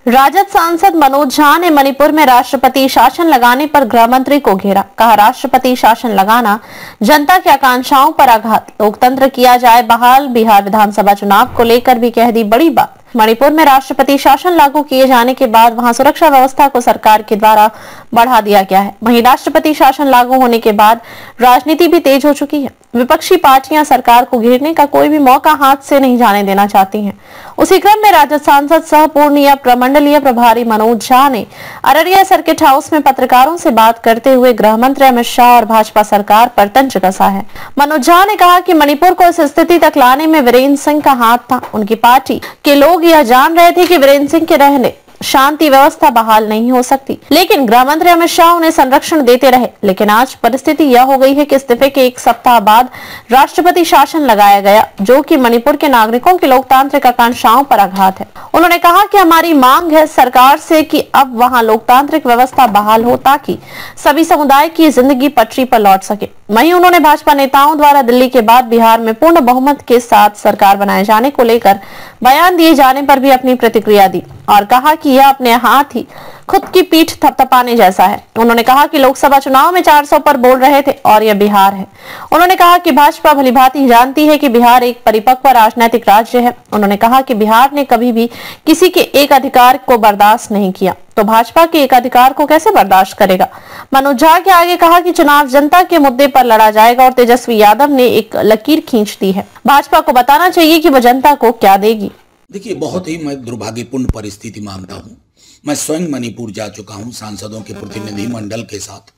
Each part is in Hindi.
राजद सांसद मनोज झा ने मणिपुर में राष्ट्रपति शासन लगाने पर गृह मंत्री को घेरा। कहा, राष्ट्रपति शासन लगाना जनता की आकांक्षाओं पर आघात, लोकतंत्र किया जाए बहाल। बिहार विधानसभा चुनाव को लेकर भी कह दी बड़ी बात। मणिपुर में राष्ट्रपति शासन लागू किए जाने के बाद वहां सुरक्षा व्यवस्था को सरकार के द्वारा बढ़ा दिया गया है। वहीं राष्ट्रपति शासन लागू होने के बाद राजनीति भी तेज हो चुकी है। विपक्षी पार्टियां सरकार को घेरने का कोई भी मौका हाथ से नहीं जाने देना चाहती हैं। उसी क्रम में राजद सांसद सह पूर्णिया प्रमंडलीय प्रभारी मनोज झा ने अररिया सर्किट हाउस में पत्रकारों से बात करते हुए गृह मंत्री अमित शाह और भाजपा सरकार पर तंज कसा है। मनोज झा ने कहा कि मणिपुर को इस स्थिति तक लाने में वीरेंद्र सिंह का हाथ था। उनकी पार्टी के लोग यह जान रहे थे कि वीरेंद्र सिंह के रहने शांति व्यवस्था बहाल नहीं हो सकती, लेकिन गृह मंत्री अमित शाह उन्हें संरक्षण देते रहे। लेकिन आज परिस्थिति यह हो गई है कि इस्तीफे के एक सप्ताह बाद राष्ट्रपति शासन लगाया गया, जो कि मणिपुर के नागरिकों की लोकतांत्रिक आकांक्षाओं पर आघात है। उन्होंने कहा कि हमारी मांग है सरकार से कि अब वहां लोकतांत्रिक व्यवस्था बहाल हो ताकि सभी समुदाय की जिंदगी पटरी पर लौट सके। वहीं उन्होंने भाजपा नेताओं द्वारा दिल्ली के बाद बिहार में पूर्ण बहुमत के साथ सरकार बनाए जाने को लेकर बयान दिए जाने पर भी अपनी प्रतिक्रिया दी और कहा कि यह अपने हाथ ही खुद की पीठ थपथपाने जैसा है। उन्होंने कहा कि लोकसभा चुनाव में 400 पर बोल रहे थे और यह बिहार है। उन्होंने कहा कि भाजपा भलीभांति जानती है कि बिहार एक परिपक्व राजनीतिक राज्य है। उन्होंने कहा कि बिहार ने कभी भी किसी के एक अधिकार को बर्दाश्त नहीं किया, तो भाजपा के एक अधिकार को कैसे बर्दाश्त करेगा। मनोज झा के आगे कहा कि चुनाव जनता के मुद्दे पर लड़ा जाएगा और तेजस्वी यादव ने एक लकीर खींच दी है। भाजपा को बताना चाहिए कि वो जनता को क्या देगी। देखिए, बहुत ही मैं दुर्भाग्यपूर्ण परिस्थिति मानता हूँ। मैं स्वयं मणिपुर जा चुका हूँ सांसदों के प्रतिनिधि मंडल के साथ।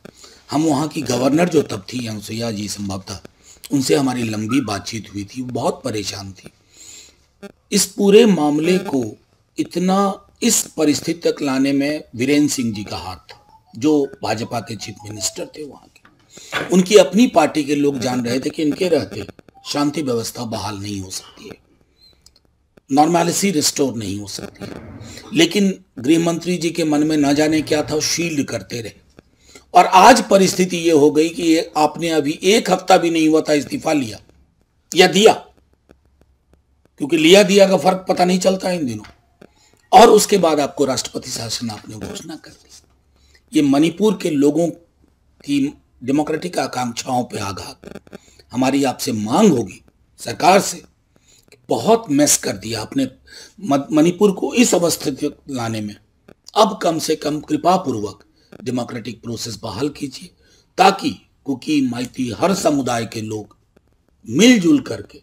हम वहाँ की गवर्नर जो तब थी अनुसुईया जी, संभवतः उनसे हमारी लंबी बातचीत हुई थी। बहुत परेशान थी। इस पूरे मामले को इतना इस परिस्थिति तक लाने में वीरेंद्र सिंह जी का हाथ था, जो भाजपा के चीफ मिनिस्टर थे वहाँ के। उनकी अपनी पार्टी के लोग जान रहे थे कि इनके रहते शांति व्यवस्था बहाल नहीं हो सकती है, नॉर्मैलिटी रिस्टोर नहीं हो सकती है। लेकिन गृह मंत्री जी के मन में न जाने क्या था, शील्ड करते रहे। और आज परिस्थिति ये हो गई कि आपने अभी एक हफ्ता भी नहीं हुआ था इस्तीफा लिया या दिया, क्योंकि लिया दिया का फर्क पता नहीं चलता इन दिनों, और उसके बाद आपको राष्ट्रपति शासन आपने घोषणा कर दी। ये मणिपुर के लोगों की डेमोक्रेटिक आकांक्षाओं पर आघात। हमारी आपसे मांग होगी सरकार से, बहुत मेस कर दिया आपने मणिपुर को इस अवस्था तक लाने में। अब कम से कम कृपा पूर्वक डेमोक्रेटिक प्रोसेस बहाल कीजिए, ताकि कुकी माइती हर समुदाय के लोग मिलजुल करके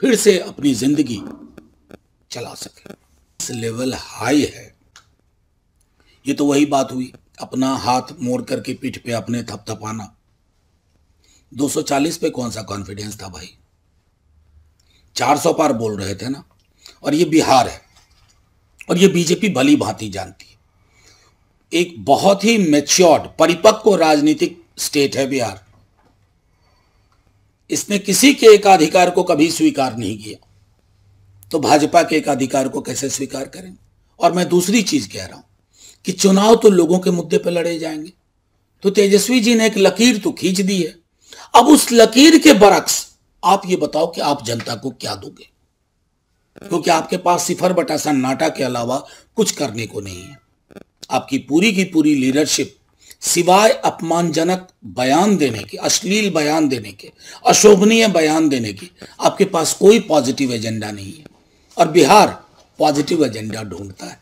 फिर से अपनी जिंदगी चला सके। इस लेवल हाई है। ये तो वही बात हुई, अपना हाथ मोड़ करके पीठ पे अपने थपथपाना। 240 पे कौन सा कॉन्फिडेंस था भाई, 400 पार बोल रहे थे ना। और ये बिहार है और ये बीजेपी भली भांति जानती है। एक बहुत ही मैच्योर्ड परिपक्व राजनीतिक स्टेट है बिहार। इसने किसी के एकाधिकार को कभी स्वीकार नहीं किया, तो भाजपा के एकाधिकार को कैसे स्वीकार करें। और मैं दूसरी चीज कह रहा हूं कि चुनाव तो लोगों के मुद्दे पर लड़े जाएंगे, तो तेजस्वी जी ने एक लकीर तो खींच दी है। अब उस लकीर के बरक्स आप ये बताओ कि आप जनता को क्या दोगे, क्योंकि आपके पास 0 सन्नाटा के अलावा कुछ करने को नहीं है। आपकी पूरी की पूरी लीडरशिप सिवाय अपमानजनक बयान देने के, अश्लील बयान देने के, अशोभनीय बयान देने की, आपके पास कोई पॉजिटिव एजेंडा नहीं है। और बिहार पॉजिटिव एजेंडा ढूंढता है।